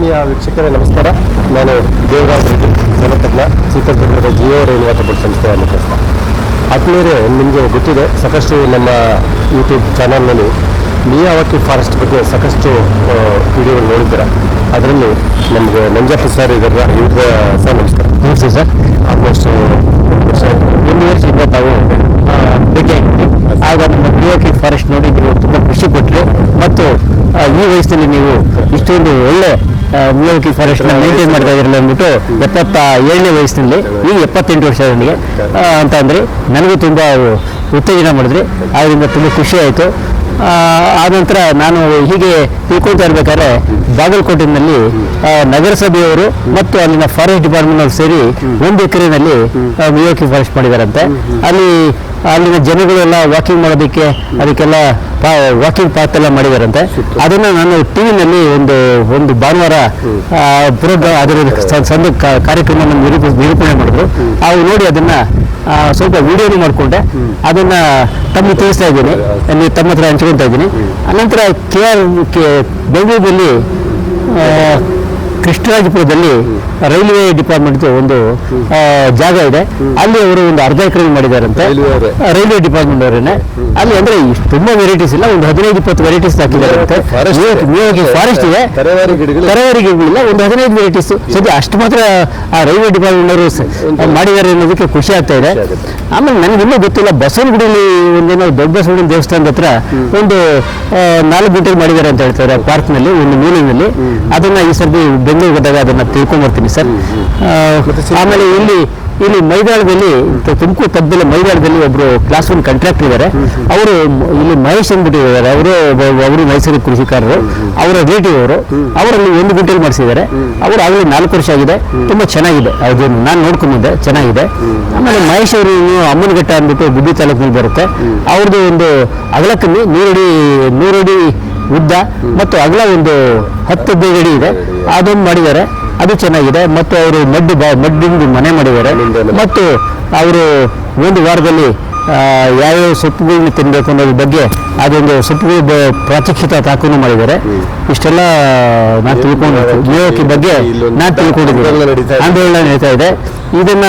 ವೀಕ್ಷಕರೇ ನಮಸ್ಕಾರ. ನಾನು ದೇವರಾಜ್ ರೆಡ್ಡಿ, ಜಲತಜ್ಞ, ಚಿತ್ರದುರ್ಗದ ಜಿಯೋ ರೈಲು ವಾಟರ್ ಸಂಸ್ಥೆಯ ಮುಖ್ಯಸ್ಥ. ಆತ್ಮೀಯರೇ, ನಿಮಗೆ ಗೊತ್ತಿದೆ, ಸಾಕಷ್ಟು ನಮ್ಮ ಯೂಟ್ಯೂಬ್ ಚಾನಲ್ನಲ್ಲಿ ಮಿಯಾವಾಕಿ ಫಾರೆಸ್ಟ್ ಬಗ್ಗೆ ಸಾಕಷ್ಟು ವಿಡಿಯೋಗಳು ನೋಡಿದ್ದೀರ. ಅದರಲ್ಲಿ ನಮಗೆ ನಂಜಪ್ಪ ಸರ್ ಇದ್ದಾರೆ. ಇವ್ರ ಸರ್ ನಮಸ್ಕಾರ. ನಮಸ್ತೆ ಸರ್. ಆಲ್ಮೋಸ್ಟ್ 1 ವರ್ಷದಿಂದ ತಾವು ಭೇಟಿ ಆಗಿದ್ವಿ. ಆಗ ನಮ್ಮ ಮಿಯಾವಾಕಿ ಫಾರೆಸ್ಟ್ ನೋಡಿ ನೀವು ತುಂಬ ಖುಷಿ ಪಟ್ಟರು. ಮತ್ತು ಈ ವಯಸ್ಸಿನಲ್ಲಿ ನೀವು ಇಷ್ಟೊಂದು ಒಳ್ಳೆ ಮಿಯಾವಾಕಿ ಫಾರೆಸ್ಟ್ ಮೇಂಟೈನ್ ಮಾಡ್ತಾ ಇದ್ರಲ್ಲ ಅಂದ್ಬಿಟ್ಟು 77ನೇ ವಯಸ್ಸಿನಲ್ಲಿ, ಈಗ 78 ವರ್ಷ ನನಗೆ ಅಂತ ಅಂದರೆ ನನಗೂ ತುಂಬ ಉತ್ತೇಜನ ಮಾಡಿದ್ರಿ. ಅದರಿಂದ ತುಂಬ ಖುಷಿ ಆಯಿತು. ಆನಂತರ ನಾನು ಹೀಗೆ ತಿಳ್ಕೊಳ್ತಾ ಇರ್ಬೇಕಾದ್ರೆ ಬಾಗಲಕೋಟೆಯಲ್ಲಿ ನಗರಸಭೆಯವರು ಮತ್ತು ಅಲ್ಲಿನ ಫಾರೆಸ್ಟ್ ಡಿಪಾರ್ಟ್ಮೆಂಟ್ ಸೇರಿ 1 ಎಕರೆನಲ್ಲಿ ಮಿಯಾವಾಕಿ ಫಾರೆಸ್ಟ್ ಮಾಡಿದಾರಂತೆ. ಅಲ್ಲಿನ ಜನಗಳೆಲ್ಲ ವಾಕಿಂಗ್ ಮಾಡೋದಕ್ಕೆ ಅದಕ್ಕೆಲ್ಲ ವಾಕಿಂಗ್ ಪಾತ್ ಎಲ್ಲ ಮಾಡಿದಾರಂತೆ. ಅದನ್ನು ನಾನು ಟಿವಿನಲ್ಲಿ ಒಂದು ಭಾನುವಾರ ಪ್ರೋಗ್ರಾಮ್ ಅದರ ಸಂದ ಕಾರ್ಯಕ್ರಮ ನಿರೂಪಣೆ ಮಾಡಿದ್ರು. ಅವು ನೋಡಿ ಅದನ್ನ ಸ್ವಲ್ಪ ವಿಡಿಯೋನು ಮಾಡಿಕೊಂಡೆ. ಅದನ್ನ ತಮಗೆ ತಿಳಿಸ್ತಾ ಇದ್ದೀನಿ, ತಮ್ಮ ಹತ್ರ ಹಂಚ್ಕೊಳ್ತಾ ಇದ್ದೀನಿ. ಅನಂತರ ಬೆಂಗಳೂರಲ್ಲಿ ಕೃಷ್ಣರಾಜಪುರದಲ್ಲಿ ರೈಲ್ವೆ ಡಿಪಾರ್ಟ್ಮೆಂಟ್ ಒಂದು ಜಾಗ ಇದೆ. ಅಲ್ಲಿ ಅವರು ಒಂದು ಅರ್ಧ ಎಕರೆ ಮಾಡಿದಾರಂತೆ. Railway department ಅವರೇನೆ. ಅಲ್ಲಿ ಅಂದ್ರೆ ತುಂಬಾ ವೆರೈಟೀಸ್ ಇಲ್ಲ, ಒಂದು 15-20 ವೆರೈಟೀಸ್ ಹಾಕಿದಾರಂತೆ. ಫಾರೆಸ್ಟ್ ಇದೆ, ತರಕಾರಿ ಗಿಡಗಳಿಲ್ಲ, ಒಂದು 15 ವೆರೈಟೀಸ್ ಸದ್ಯ ಅಷ್ಟು ಮಾತ್ರ ಆ ರೈಲ್ವೆ ಡಿಪಾರ್ಟ್ಮೆಂಟ್ ಅವರು ಮಾಡಿದ್ದಾರೆ ಅನ್ನೋದಕ್ಕೆ ಖುಷಿ ಆಗ್ತಾ ಇದೆ. ಆಮೇಲೆ ನನಗಿನ್ನೂ ಗೊತ್ತಿಲ್ಲ, ಬಸವನಗುಡಿಯಲ್ಲಿ ಒಂದೇನೋ ದೊಡ್ಡ ಬಸವನ ದೇವಸ್ಥಾನದ ಹತ್ರ ಒಂದು 4 ಗುಂಟೆಗೆ ಮಾಡಿದ್ದಾರೆ ಅಂತ ಹೇಳ್ತಾರೆ, ಪಾರ್ಕ್ನಲ್ಲಿ, ಒಂದು ಮೂಲನಲ್ಲಿ. ಅದನ್ನ ಈ ಸರ್ತಿ ಬೆಂಗಳೂರು ಹೋದಾಗ ಅದನ್ನ ತಿಳ್ಕೊಂಡ್ಬರ್ತೀನಿ ಸರ್. ಆಮೇಲೆ ಇಲ್ಲಿ ಮೈದಾನದಲ್ಲಿ, ತುಮಕೂರು ಪಕ್ಕದಲ್ಲಿ ಮೈದಾನದಲ್ಲಿ ಒಬ್ರು ಕ್ಲಾಸ್ 1 ಕಾಂಟ್ರಾಕ್ಟರ್ ಇದ್ದಾರೆ. ಅವರು ಇಲ್ಲಿ ಮಹೇಶ್ ಅಂದ್ಬಿಟ್ಟಿದ್ದಾರೆ. ಅವರು ನೈಸರ್ಗಿಕ ಕೃಷಿಕಾರರು, ಅವರ ರಿಲೇಟಿವ್ ಅವರು. ಅವರಲ್ಲಿ 1 ಗುಂಟೆಲಿ ಮಾಡಿಸಿದ್ದಾರೆ. ಅವರು ಆಗಲೇ 4 ವರ್ಷ ಆಗಿದೆ. ತುಂಬಾ ಚೆನ್ನಾಗಿದೆ. ಅದು ನಾನು ನೋಡ್ಕೊಂಡಿದ್ದೆ, ಚೆನ್ನಾಗಿದೆ. ಆಮೇಲೆ ಮಹೇಶ್ ಅವರು ಅಮ್ಮನಘಟ್ಟ ಅಂದ್ಬಿಟ್ಟು ಗುಬ್ಬಿ ತಾಲೂಕಿನಲ್ಲಿ ಬರುತ್ತೆ. ಅವ್ರದ್ದು ಒಂದು ಅಗಲಕ್ಕಲ್ಲಿ 100 ಅಡಿ ಉದ್ದ ಮತ್ತು ಅಗಲ ಒಂದು 10-15 ಅಡಿ ಇದೆ. ಅದೊಂದು ಮಾಡಿದ್ದಾರೆ, ಅದು ಚೆನ್ನಾಗಿದೆ. ಮತ್ತು ಅವರು ಮಡ್ಡಿಂದು ಮನೆ ಮಾಡಿದ್ದಾರೆ. ಮತ್ತು ಅವರು 1 ವಾರದಲ್ಲಿ ಯಾವ್ಯಾವ ಸೊಪ್ಪುಗಳನ್ನ ತಿನ್ನಬೇಕು ಅನ್ನೋದ್ರ ಬಗ್ಗೆ ಅದೊಂದು ಸೊಪ್ಪುಗಳ ಪ್ರಾತ್ಯಕ್ಷಿತ ತಾಕೂನು ಮಾಡಿದ್ದಾರೆ. ಇಷ್ಟೆಲ್ಲ ನಾನು ಮಿಯಾವಾಕಿ ಬಗ್ಗೆ ನಾನು ತಿಳ್ಕೊಂಡಿದ್ದೀನಿ. ಆಂದೋಲನ ನಡೀತಾ ಇದೆ. ಇದನ್ನ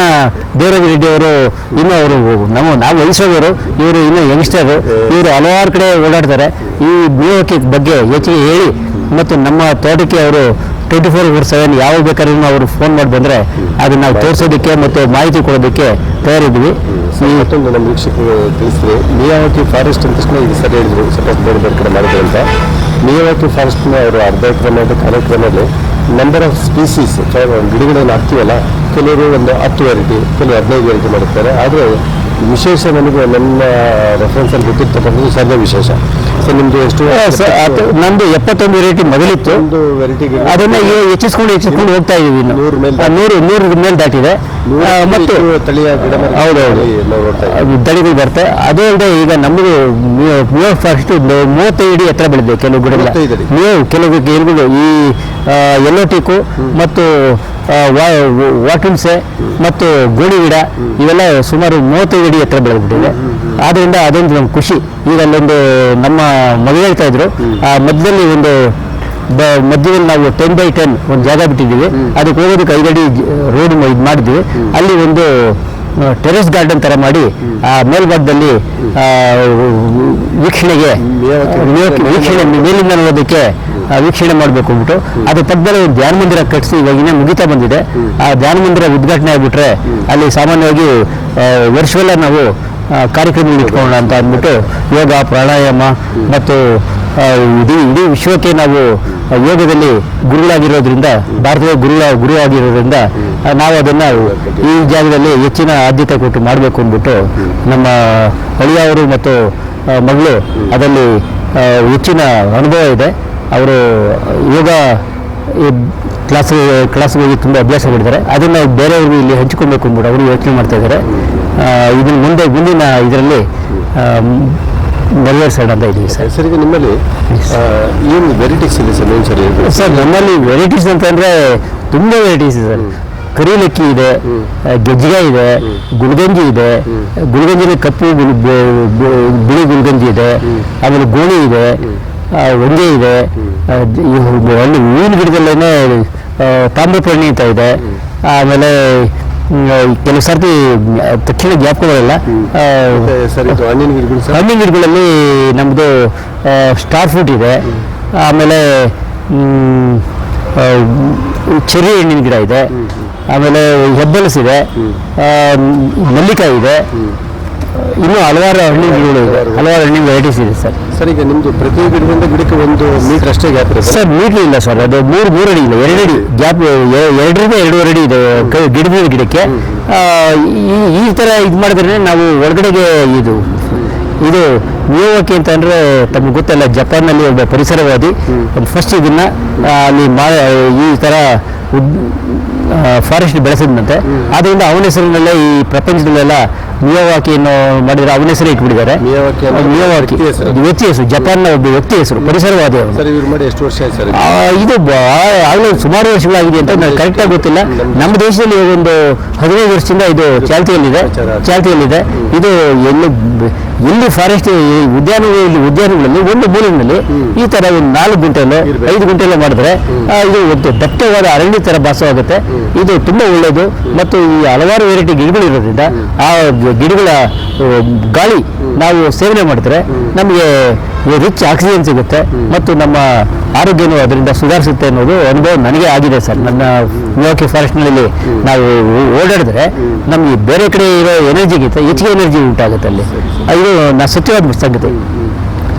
ದೇವರಾಜ ರೆಡ್ಡಿ ಅವರು ಇನ್ನೂ ನಾವು ವಯಸ್ಸೋರು, ಇವರು ಇನ್ನೂ ಯಂಗ್ಸ್ಟರ್. ಇವರು ಹಲವಾರು ಕಡೆ ಓಡಾಡ್ತಾರೆ. ಈ ಮಿಯಾವಾಕಿ ಬಗ್ಗೆ ಹೆಚ್ಚಿಗೆ ಹೇಳಿ ಮತ್ತು ನಮ್ಮ ತೋಟಕ್ಕೆ ಅವರು 24/7 ಯಾವಾಗ ಬೇಕಾದ್ರೂ ಅವರು ಫೋನ್ ಮಾಡಿ ಬಂದರೆ ಅದನ್ನ ನಾವು ತೋರಿಸೋದಕ್ಕೆ ಮತ್ತು ಮಾಹಿತಿ ಕೊಡೋದಕ್ಕೆ ತಯಾರಿದ್ವಿ. ಮತ್ತೊಂದು ನಮ್ಮ ವೀಕ್ಷಕರು ತಿಳಿಸಿದ್ರೆ, ಮಿಯಾವಾಕಿ ಫಾರೆಸ್ಟ್ ಅಂತ ತಕ್ಷಣ ಇದು ಸರಿ ಹೇಳಿದ್ರು, ಸಪೋಸ್ ಬೇರೆ ಕಡೆ ಮಾಡಿದ್ರು ಅಂತ. ಮಿಯಾವಾಕಿ ಫಾರೆಸ್ಟ್ನ ಅವರು ಅರ್ಧ ಎಕರೆ ಮೇಲೆ, ಕಾಲ ಎಕರೆನಲ್ಲಿ ನಂಬರ್ ಆಫ್ ಸ್ಪೀಸೀಸ್ ಗಿಡಗಳನ್ನು ಹಾಕ್ತೀವಲ್ಲ, ಕೆಲವರು ಒಂದು 10 ವೆರೈಟಿ, ಕೆಲವರು 15 ವೆರೈಟಿ ಮಾಡುತ್ತಾರೆ. ಆದರೆ ವಿಶೇಷ ನನಗೆ ನನ್ನ ರೆಫರೆನ್ಸಲ್ಲಿ ಗೊತ್ತಿರ್ತಕ್ಕಂಥದ್ದು ಸರ್ವೇ ವಿಶೇಷ. ಸರ್ ನಿಮ್ಮದು ಎಷ್ಟು? ನಂದು 71 ವೆರೈಟಿ ಮೊದಲಿತ್ತು. ಒಂದು ವೆರೈಟಿ ಅದನ್ನ ಹೆಚ್ಚಿಸ್ಕೊಂಡು ಹೋಗ್ತಾ ಇದೀವಿ. 100 ಮೇಲೆ ದಾಟಿದೆ. ಮತ್ತು ತಳಿಯ ಗಿಡ, ಹೌದೌದು, ತಳಿಗಳು ಬರುತ್ತೆ. ಅದು ಅಲ್ಲದೆ ಈಗ ನಮ್ಮದು ಮಿಯಾವಾಕಿ ಫಾರೆಸ್ಟ್ 35 ಅಡಿ ಎತ್ತರ ಬೆಳೆದಿದೆ. ಕೆಲವು ಗಿಡಗಳು, ಕೆಲವು ಗಿಡಗಳು ಈ ಯೆಲ್ಲೋ ಟೀಕು ಮತ್ತು ವಾಟುನ್ಸೆ ಮತ್ತು ಗೋಣಿ ಗಿಡ ಇವೆಲ್ಲ ಸುಮಾರು 35 ಅಡಿ ಎತ್ತರ ಬೆಳೆದ್ಬಿಟ್ಟಿದೆ. ಆದ್ದರಿಂದ ಅದೊಂದು ನಮ್ಗೆ ಖುಷಿ. ಈಗ ಅಲ್ಲೊಂದು ನಮ್ಮ ಮಗ ಹೇಳ್ತಾ ಇದ್ರು, ಮಧ್ಯದಲ್ಲಿ ಮಧ್ಯದಲ್ಲಿ ನಾವು 10x10 ಒಂದು ಜಾಗ ಬಿಟ್ಟಿದ್ದೀವಿ. ಅದಕ್ಕೆ ಹೋಗೋದಕ್ಕೆ 5 ಅಡಿ ರೋಡ್ ಇದು ಮಾಡಿದ್ವಿ. ಅಲ್ಲಿ ಒಂದು ಟೆರೆಸ್ ಗಾರ್ಡನ್ ತರ ಮಾಡಿ ಆ ಮೇಲ್ಭಾಗದಲ್ಲಿ ವೀಕ್ಷಣೆಗೆ ಮೇಲಿಂದ ನೋಡೋದಕ್ಕೆ ವೀಕ್ಷಣೆ ಮಾಡಬೇಕು ಅಂದ್ಬಿಟ್ಟು ಅದ್ರ ಪಕ್ಕದಲ್ಲಿ ಒಂದು ಧ್ಯಾನ ಮಂದಿರ ಕಟ್ಟಿಸಿ ಇವಾಗಿನ ಮುಗಿತಾ ಬಂದಿದೆ. ಆ ಧ್ಯಾನ ಮಂದಿರ ಉದ್ಘಾಟನೆ ಆಗಿಬಿಟ್ರೆ ಅಲ್ಲಿ ಸಾಮಾನ್ಯವಾಗಿ ವರ್ಷವೆಲ್ಲ ನಾವು ಕಾರ್ಯಕ್ರಮ ಇಟ್ಕೊಳ್ಳೋಣ ಅಂತ ಅಂದ್ಬಿಟ್ಟು ಯೋಗ, ಪ್ರಾಣಾಯಾಮ ಮತ್ತು ಇಡೀ ವಿಶ್ವಕ್ಕೆ ನಾವು ಯೋಗದಲ್ಲಿ ಗುರುಗಳಾಗಿರೋದ್ರಿಂದ, ಭಾರತದ ಗುರು ಆಗಿರೋದ್ರಿಂದ ನಾವು ಅದನ್ನು ಈ ಜಾಗದಲ್ಲಿ ಹೆಚ್ಚಿನ ಆದ್ಯತೆ ಕೊಟ್ಟು ಮಾಡಬೇಕು ಅಂದ್ಬಿಟ್ಟು ನಮ್ಮ ಅಳಿಯವರು ಮತ್ತು ಮಗಳು ಅದರಲ್ಲಿ ಹೆಚ್ಚಿನ ಅನುಭವ ಇದೆ. ಅವರು ಯೋಗ ಕ್ಲಾಸ್ಗಳಿಗೆ ತುಂಬ ಅಭ್ಯಾಸ ಮಾಡಿದ್ದಾರೆ. ಅದನ್ನು ಬೇರೆಯವ್ರಿಗೆ ಇಲ್ಲಿ ಹಂಚಿಕೊಳ್ಬೇಕು ಅಂದ್ಬಿಟ್ಟು ಅವರು ಯೋಚನೆ ಮಾಡ್ತಾ ಇದ್ದಾರೆ. ಇದನ್ನು ಮುಂದಿನ ಇದರಲ್ಲಿ ನೆರವೇರಿಸೋಣ ಅಂತ ಇದ್ದೀವಿ ಸರ್. ಸರ್, ಈಗ ನಿಮ್ಮಲ್ಲಿ ಏನು ವೆರೈಟೀಸ್ ಇದೆ ಸರ್? ಏನು ಸರ್, ನಮ್ಮಲ್ಲಿ ವೆರೈಟೀಸ್ ಅಂತಂದರೆ ತುಂಬ ವೆರೈಟೀಸ್ ಇದೆ ಸರ್. ಕರಿಲಕ್ಕಿ ಇದೆ, ಗೆಜ್ಜಿಗೆ ಇದೆ, ಗುಲ್ಗಂಜಿ ಇದೆ. ಗುಲ್ಗಂಜಿನ ಕಪ್ಪು ಬಿಳಿ ಗುಲ್ಗಂಜಿ ಇದೆ. ಆಮೇಲೆ ಗೋಣಿ ಇದೆ, ಹೊಂಗೆ ಇದೆ, ಒಳ್ಳೆ ಹೂವಿನ ಗಿಡದಲ್ಲೇ ತಾಮ್ರಪರ್ಣಿ ಅಂತ ಇದೆ. ಆಮೇಲೆ ಕೆಲವು ಸರ್ತಿ ತಕ್ಷಣ ಜ್ಞಾಪಕಗಳೆಲ್ಲ ಸರ್ ಇದು ಹಣ್ಣಿನ ಗಿಡಗಳು ಸರ್? ಹಣ್ಣಿನ ಗಿಡಗಳಲ್ಲಿ ನಮ್ಮದು ಸ್ಟಾರ್ ಫ್ರೂಟ್ ಇದೆ. ಆಮೇಲೆ ಚೆರ್ರಿ ಹಣ್ಣಿನ ಗಿಡ ಇದೆ. ಆಮೇಲೆ ಹೆಬ್ಬಲಸ್ ಇದೆ. ಮಲ್ಲಿಕಾಯಿ ಇದೆ. ಇನ್ನೂ ಹಲವಾರು ಹಣ್ಣಿನ ಗಿಡಗಳು ಇದೆ, ಹಲವಾರು ಹಣ್ಣಿನ ವೆರೈಟೀಸ್ ಇದೆ ಸರ್. ಸರ್ ಈಗ ನಿಮ್ದು ಪ್ರತಿ ಗಿಡದಿಂದ ಗಿಡಕ್ಕೆ 1 ಮೀಟರ್ ಅಷ್ಟೇ ಗ್ಯಾಪ್ ಇದೆ ಸರ್? ಮೀಟ್ರ್ ಇಲ್ಲ ಸರ್, ಅದು 3 ಅಡಿ ಇಲ್ಲ, 2 ಅಡಿ ಗ್ಯಾಪ್, 2ರಿಂದ 2.5 ಅಡಿ ಇದೆ ಗಿಡದಿಂದ ಗಿಡಕ್ಕೆ. ಈ ಥರ ಇದು ಮಾಡಿದ್ರೆ ನಾವು ಒಳಗಡೆಗೆ ಇದು ಮಿಯಾವಾಕಿ ಅಂತ ಅಂದರೆ ತಮಗೆ ಗೊತ್ತಲ್ಲ, ಜಪಾನ್ನಲ್ಲಿ ಒಬ್ಬ ಪರಿಸರವಾದಿ ಫಸ್ಟ್ ಇದನ್ನ ಅಲ್ಲಿ ಈ ಥರ ಫಾರೆಸ್ಟ್ ಬೆಳೆಸಿದಂತೆ. ಆದ್ದರಿಂದ ಅವನ ಹೆಸರಿನಲ್ಲೇ ಈ ಪ್ರಪಂಚದಲ್ಲೆಲ್ಲ ಮಿಯಾವಾಕಿಯನ್ನು ಮಾಡಿದರೆ ಅವನ ಹೆಸರು ಇಟ್ಬಿಟ್ಟಿದ್ದಾರೆ. ಮಿಯಾವಾಕಿ ವ್ಯಕ್ತಿ ಹೆಸರು, ಜಪಾನ್ನ ಒಬ್ಬ ವ್ಯಕ್ತಿ ಹೆಸರು, ಪರಿಸರವಾದಿ ಅವನು. ಸರ್ ಇವ್ರು ಮಾಡಿ ಎಷ್ಟು ವರ್ಷ ಆಯ್ತು ಸರ್? ಇದು ಆಗಲೇ ಸುಮಾರು ವರ್ಷಗಳಾಗಿದೆ ಅಂತ ನನಗೆ ಕರೆಕ್ಟಾಗಿ ಗೊತ್ತಿಲ್ಲ. ನಮ್ಮ ದೇಶದಲ್ಲಿ ಒಂದು 15 ವರ್ಷದಿಂದ ಇದು ಚಾಲ್ತಿಯಲ್ಲಿದೆ. ಇದು ಎಲ್ಲಿ ಫಾರೆಸ್ಟ್ ಉದ್ಯಾನಗಳಲ್ಲಿ ಒಂದು ಮೂಲೆಯಲ್ಲಿ ಈ ತರ ಒಂದು 4 ಗುಂಟೆಲ್ಲೋ 5 ಗುಂಟೆಲ್ಲೋ ಮಾಡಿದ್ರೆ ಇದು ಒಂದು ದಟ್ಟವಾದ ಅರಣ್ಯ ತರ ಭಾಸವಾಗುತ್ತೆ. ಇದು ತುಂಬಾ ಒಳ್ಳೆಯದು. ಮತ್ತು ಈ ಹಲವಾರು ವೆರೈಟಿ ಗಿಡಗಳು ಇರೋದ್ರಿಂದ ಆ ಗಿಡಗಳ ಗಾಳಿ ನಾವು ಸೇವನೆ ಮಾಡಿದ್ರೆ ನಮಗೆ ರಿಚ್ ಆಕ್ಸಿಜನ್ ಸಿಗುತ್ತೆ ಮತ್ತು ನಮ್ಮ ಆರೋಗ್ಯನೂ ಅದರಿಂದ ಸುಧಾರಿಸುತ್ತೆ ಅನ್ನೋದು ಅನುಭವ ನನಗೆ ಆಗಿದೆ ಸರ್. ನನ್ನ ಮಿಯಾವಾಕಿ ಫಾರೆಸ್ಟ್ನಲ್ಲಿ ನಾವು ಓಡಾಡಿದ್ರೆ ನಮಗೆ ಬೇರೆ ಕಡೆ ಇರೋ ಎನರ್ಜಿಗಿಂತ ಹೆಚ್ಚಿಗೆ ಎನರ್ಜಿ ಉಂಟಾಗುತ್ತೆ ಅಲ್ಲಿ. ಇದು ಸತ್ಯವಾದ ಸಂಗತಿ.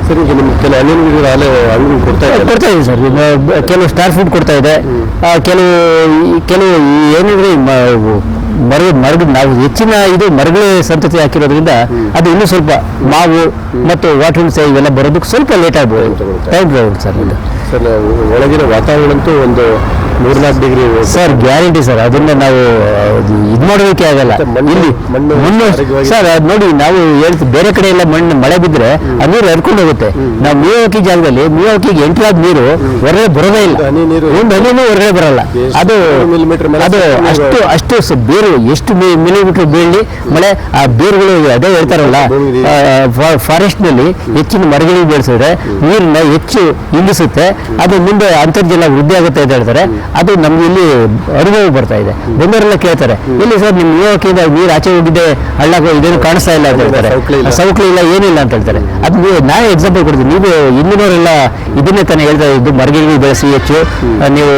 ಸರ್ ಈಗ ನಿಮ್ಗೆ ಕೆಲವು ಹಣ್ಣಿನ ಗಿಡಗಳು ಹಣ್ಣು ಕೊಡ್ತಾ ಇದೆ ಸರ್. ಕೆಲವು ಸ್ಟಾರ್ ಫ್ರೂಟ್ ಕೊಡ್ತಾ ಇದೆ. ಕೆಲವು ಏನಿದ್ರೆ ನಾವು ಹೆಚ್ಚಿನ ಇದು ಮರಗಳೇ ಸಂತತಿ ಹಾಕಿರೋದ್ರಿಂದ ಅದು ಇನ್ನೂ ಸ್ವಲ್ಪ ಮಾವು ಮತ್ತು ವಾಟರ್ ಇವೆಲ್ಲ ಬರೋದಕ್ಕೆ ಸ್ವಲ್ಪ ಲೇಟ್ ಆಗ್ಬೋದು, ಟೈಮ್ ತಗೊಳ್ಳುತ್ತೆ ಸರ್. ಇದು ಸರ್ ಒಳಗಿನ ವಾತಾವರಣ ಅಂತೂ ಒಂದು 3-4 ಡಿಗ್ರಿ ಸರ್, ಗ್ಯಾರಂಟಿ ಸರ್. ಅದನ್ನ ನಾವು ಇದು ಮಾಡೋದಕ್ಕೆ ಆಗಲ್ಲ. ಇಲ್ಲಿ ಮಣ್ಣು ಸರ್ ಅದು ನೋಡಿ, ನಾವು ಹೇಳ್ತೀವಿ ಬೇರೆ ಕಡೆ ಎಲ್ಲ ಮಳೆ ಬಿದ್ದರೆ ಆ ನೀರು ಹರ್ಕೊಂಡು ಹೋಗುತ್ತೆ. ನಾವು ಮಿಯಾವಾಕಿ ಜಾಗದಲ್ಲಿ ಮಿಯಾವಾಕಿಗೆ ಎಂಟ್ರಿ ಆದ ನೀರು ಹೊರಗಡೆ ಬರೋದೇ ಇಲ್ಲ, ಒಂದು ಹನಿನೂ ಹೊರಗಡೆ ಬರಲ್ಲ. ಅದು ಅಷ್ಟು ಬೇರು ಎಷ್ಟು ಮಿಲಿಮೀಟರ್ ಬೀಳಲಿ ಮಳೆ, ಆ ಬೇರುಗಳು ಅದೇ ಹೇಳ್ತಾರಲ್ಲ, ಫಾರೆಸ್ಟ್ ನಲ್ಲಿ ಹೆಚ್ಚಿನ ಮರಗಳಿಗೆ ಬೆಳೆಸಿದ್ರೆ ನೀರನ್ನ ಹೆಚ್ಚು ಇಂಗಿಸುತ್ತೆ, ಅದು ಮುಂದೆ ಅಂತರ್ಜಲ ವೃದ್ಧಿ ಆಗುತ್ತೆ ಅಂತ ಹೇಳ್ತಾರೆ. ಅದು ನಮ್ಗೆ ಇಲ್ಲಿ ಅನುಭವ ಬರ್ತಾ ಇದೆ. ಬಂದವರೆಲ್ಲ ಕೇಳ್ತಾರೆ, ಇಲ್ಲಿ ಸರ್ ನಿಮ್ಮ ಮಿಯಾವಾಕಿಯಿಂದ ನೀರು ಆಚೆ ಹೋಗಿದ್ದೆ, ಹಳ್ಳ ಇದೇನು ಕಾಣಿಸ್ತಾ ಇಲ್ಲ ಅಂತ ಹೇಳ್ತಾರೆ, ಸೌಕಳಿ ಇಲ್ಲ, ಏನಿಲ್ಲ ಅಂತ ಹೇಳ್ತಾರೆ. ಅದು ನಾನೇ ಎಕ್ಸಾಂಪಲ್ ಕೊಡ್ತೀನಿ. ನೀವು ಹಿಂದಿನವರೆಲ್ಲ ಇದನ್ನೇ ತಾನೇ ಹೇಳ್ತಾ ಇದ್ದು, ಮರಗಿಳಿಗಳು ಬೆಳೆಸಿ ಹೆಚ್ಚು ನೀವು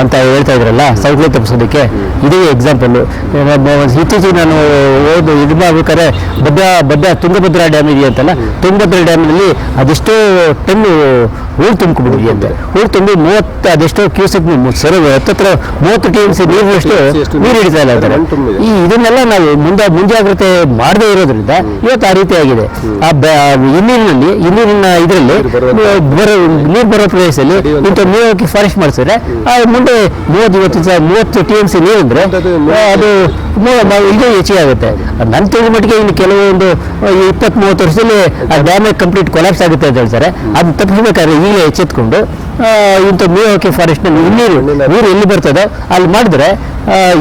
ಅಂತ ಹೇಳ್ತಾ ಇದ್ರಲ್ಲ, ಸೌಕಳಿ ತಪ್ಪಿಸೋದಕ್ಕೆ. ಇದೇ ಎಕ್ಸಾಂಪಲ್ಲು. ಇತ್ತೀಚೆಗೆ ನಾನು ಇದು ಮಾಡ್ಬೇಕಾದ್ರೆ ತುಂಗಭದ್ರಾ ಡ್ಯಾಮ್ ಇದೆಯಂತಲ್ಲ, ತುಂಗಭದ್ರಾ ಡ್ಯಾಮ್ನಲ್ಲಿ ಅದೆಷ್ಟೋ ಟನ್ನು ಹೂಳು ತುಂಬಿಕೊಂಡಿದೆಯಂತೆ. ಹೂಳು ತುಂಬಿ ಅದೆಷ್ಟೋ ಕ್ಯೂಸೆಕ್ ಹತ್ತತ್ರ 30 TMC ನೀರು ಹಿಡಿತಾ ಇಲ್ಲ ಅಂತಾರೆ. ಇದನ್ನೆಲ್ಲ ನಾವು ಮುಂಜಾಗ್ರತೆ ಮಾಡದೇ ಇರೋದ್ರಿಂದ ಇವತ್ತು ಆ ರೀತಿ ಆಗಿದೆ. ಇನ್ನೀರಿನ ಇದರಲ್ಲಿ ನೀರು ಬರೋ ಪ್ರದೇಶದಲ್ಲಿ ಇಂಥ ಮಿಯಾವಾಕಿ ಫಾರೆಸ್ಟ್ ಮಾಡಿಸಿದ್ರೆ ಮುಂದೆ 30 TMC ನೀರು ಅಂದ್ರೆ ಅದು ಇದು ಹೆಚ್ಚಿಗೆ ಆಗುತ್ತೆ. ನನ್ನ ತಿಳಿದ ಮಟ್ಟಿಗೆ ಇನ್ನು ಕೆಲವೊಂದು 20-30 ವರ್ಷದಲ್ಲಿ ಆ ಡ್ಯಾಮ್ ಕಂಪ್ಲೀಟ್ ಕೊಲಾಪ್ಸ್ ಆಗುತ್ತೆ ಅಂತ ಹೇಳ್ತಾರೆ. ಅದು ತಪ್ಪಿಸಬೇಕಾದ್ರೆ ಈಗಲೇ ಎಚ್ಚೆತ್ಕೊಂಡು ಇಂಥ ಮಿಯಾವಾಕಿ ಫಾರೆಸ್ಟ್ ನೀರು ಎಲ್ಲಿ ಬರ್ತದೋ ಅಲ್ಲಿ ಮಾಡಿದ್ರೆ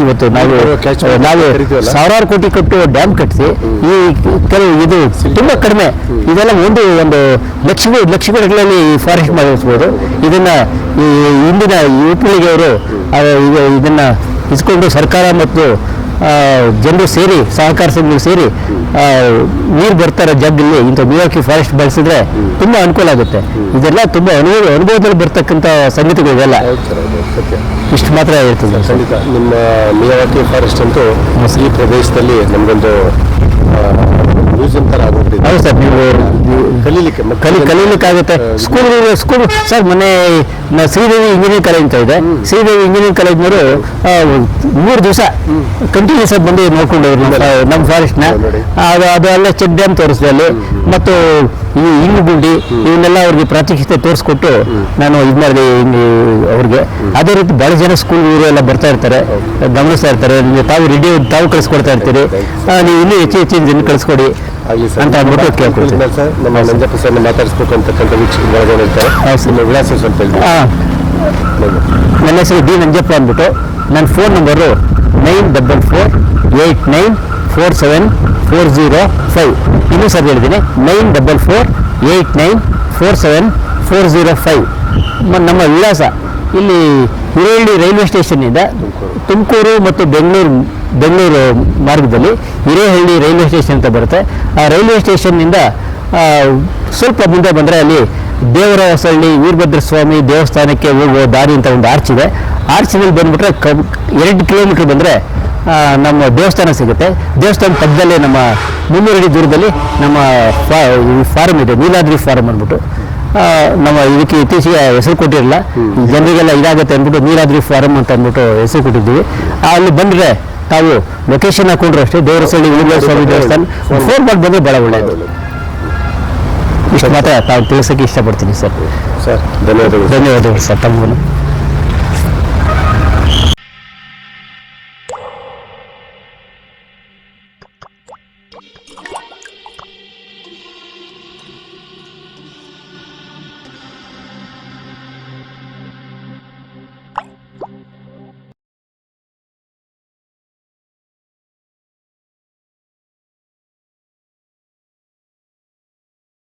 ಇವತ್ತು ನಾವು ಸಾವಿರಾರು ಕೋಟಿ ಕೊಟ್ಟು ಡ್ಯಾಮ್ ಕಟ್ಟಿಸಿ ಈ ಕೆಲವು ಇದು ತುಂಬಾ ಕಡಿಮೆ, ಇದೆಲ್ಲ ಒಂದು ಲಕ್ಷಗಟ್ಟಲೆಯಲ್ಲಿ ಫಾರೆಸ್ಟ್ ಮಾಡಿಸ್ಬೋದು. ಇದನ್ನ ಇಂದಿನ ಯುವ ಪೀಳಿಗೆಯವರು ಇದನ್ನ ಇಸ್ಕೊಂಡು ಸರ್ಕಾರ ಮತ್ತು ಜನರು ಸೇರಿ, ಸಹಕಾರ ಸಂಘಗಳು ಸೇರಿ ನೀರು ಬರ್ತಾರ ಜಗ್ಗಲ್ಲಿ ಇಂಥ ಮಿಯಾವಾಕಿ ಫಾರೆಸ್ಟ್ ಬೆಳೆಸಿದ್ರೆ ತುಂಬಾ ಅನುಕೂಲ ಆಗುತ್ತೆ. ಇದೆಲ್ಲ ತುಂಬಾ ಅನುಭವದಲ್ಲಿ ಬರ್ತಕ್ಕಂಥ ಸಂಗತಿಗಳು ಇದೆಲ್ಲ. ಇಷ್ಟು ಮಾತ್ರ ಹೇಳ್ತಿದ್ದೆ ಸರ್. ನಿಮ್ಮ ಮಿಯಾವಾಕಿ ಫಾರೆಸ್ಟ್ ಅಂತೂ ಈ ಪ್ರದೇಶದಲ್ಲಿ ನಮಗೊಂದು ಮ್ಯೂಸಿಯಂ ತರ ಆಗೋಗ್ಬಿಟ್ಟಿದೆ. ಹೌದು ಸರ್, ನೀವು ಕಲೀಲಿಕ್ಕಾಗುತ್ತೆ. ಸ್ಕೂಲ್ ಸರ್, ಮೊನ್ನೆ ಶ್ರೀದೇವಿ ಇಂಜಿನಿಯರಿಂಗ್ ಕಾಲೇಜ್ ಅಂತ ಇದೆ. ಶ್ರೀದೇವಿ ಇಂಜಿನಿಯರಿಂಗ್ ಕಾಲೇಜ್ನವರು 3 ದಿವಸ ಕಂಟಿನ್ಯೂಸ್ ಆಗಿ ಬಂದು ನೋಡ್ಕೊಂಡು ನಮ್ಮ ಫಾರೆಸ್ಟ್ನ. ಅದು ಅಲ್ಲೇ ಚೆಕ್ ಡ್ಯಾಮ್ ತೋರಿಸಿದೆ ಅಲ್ಲಿ, ಮತ್ತು ಈ ಇಂಗುಗುಂಡಿ ಇವನ್ನೆಲ್ಲ ಅವ್ರಿಗೆ ಪ್ರಾತ್ಯಕ್ಷಿತೆ ತೋರಿಸ್ಕೊಟ್ಟು ನಾನು ಇದು ಮಾಡಿದೆ ಅವ್ರಿಗೆ. ಅದೇ ರೀತಿ ಭಾಳ ಜನ ಸ್ಕೂಲ್ ಎಲ್ಲ ಬರ್ತಾ ಇರ್ತಾರೆ, ಗಮನಿಸ್ತಾ ಇರ್ತಾರೆ. ತಾವು ಕಳಿಸ್ಕೊಡ್ತಾ ಇರ್ತೀರಿ, ನೀವು ಇನ್ನೂ ಹೆಚ್ಚಿನ ಜನ ಕಳಿಸ್ಕೊಡಿ ಅಂತ ಅಂದ್ಬಿಟ್ಟು ಕೇಳ್ಕೊಳ್ತೀನಿ ಸರ್. ನಮ್ಮ ನಂಜಪ್ಪ ಸರ್ ಮಾತಾಡಿಸ್ಬೇಕು ಅಂತಕ್ಕಂಥ ವೀಕ್ಷಕರು ಹೇಳ್ತಾರೆ. ನಿಮ್ಮ ವಿಳಾಸ ಸ್ವಲ್ಪ ನನ್ನ ಹೆಸರು ಡಿ ನಂಜಪ್ಪ ಅಂದ್ಬಿಟ್ಟು. ನನ್ನ ಫೋನ್ ನಂಬರು 9448947405. ಇನ್ನೂ ಸರಿ ಹೇಳಿದ್ದೀನಿ, 9448947405. ನಮ್ಮ ವಿಳಾಸ ಇಲ್ಲಿ ಹಿರೇಹಳ್ಳಿ ರೈಲ್ವೆ ಸ್ಟೇಷನ್ನಿಂದ ತುಮಕೂರು ಮತ್ತು ಬೆಂಗಳೂರು ಮಾರ್ಗದಲ್ಲಿ ಹಿರೇಹಳ್ಳಿ ರೈಲ್ವೆ ಸ್ಟೇಷನ್ ಅಂತ ಬರುತ್ತೆ. ಆ ರೈಲ್ವೆ ಸ್ಟೇಷನ್ನಿಂದ ಸ್ವಲ್ಪ ಮುಂದೆ ಬಂದರೆ ಅಲ್ಲಿ ದೇವರ ಹೊಸಳ್ಳಿ ವೀರಭದ್ರ ಸ್ವಾಮಿ ದೇವಸ್ಥಾನಕ್ಕೆ ಹೋಗುವ ದಾರಿ ಅಂತ ಒಂದು ಆರ್ಚ್ ಇದೆ. ಆರ್ಚಿನಲ್ಲಿ ಬಂದುಬಿಟ್ರೆ 2 ಕಿಲೋಮೀಟ್ರ್ ಬಂದರೆ ನಮ್ಮ ದೇವಸ್ಥಾನ ಸಿಗುತ್ತೆ. ದೇವಸ್ಥಾನ ಪಕ್ಕದಲ್ಲೇ ನಮ್ಮ 300 ಅಡಿ ದೂರದಲ್ಲಿ ನಮ್ಮ ಫಾರಮ್ ಇದೆ, ನೀಲಾದ್ರಿ ಫಾರಮ್ ಅಂದ್ಬಿಟ್ಟು. ನಮ್ಮ ಇದಕ್ಕೆ ಇತ್ತೀಚೆಗೆ ಹೆಸರು ಕೊಟ್ಟಿರಲಿಲ್ಲ, ಜನರಿಗೆಲ್ಲ ಇದಾಗುತ್ತೆ ಅಂದ್ಬಿಟ್ಟು ನೀಲಾದ್ರಿ ಫಾರಮ್ ಅಂತ ಅಂದ್ಬಿಟ್ಟು ಹೆಸರು ಕೊಟ್ಟಿದ್ದೀವಿ. ಅಲ್ಲಿ ಬಂದರೆ ತಾವು ಲೊಕೇಶನ್ ಹಾಕೊಂಡ್ರು ಅಷ್ಟೇ, ದೇವರಸಳ್ಳಿ ವೀರಭದ್ರ ಸ್ವಾಮಿ ದೇವಸ್ಥಾನ ಫೋನ್ ಮಾಡಿ ಬಂದರೆ ಭಾಳ ಒಳ್ಳೆಯದು. ಇಷ್ಟು ಮಾತ್ರ ತಾವು ತಿಳಿಸೋಕ್ಕೆ ಇಷ್ಟಪಡ್ತೀನಿ ಸರ್. ಧನ್ಯವಾದಗಳು ಧನ್ಯವಾದಗಳು ಸರ್ ತಮಗೂ.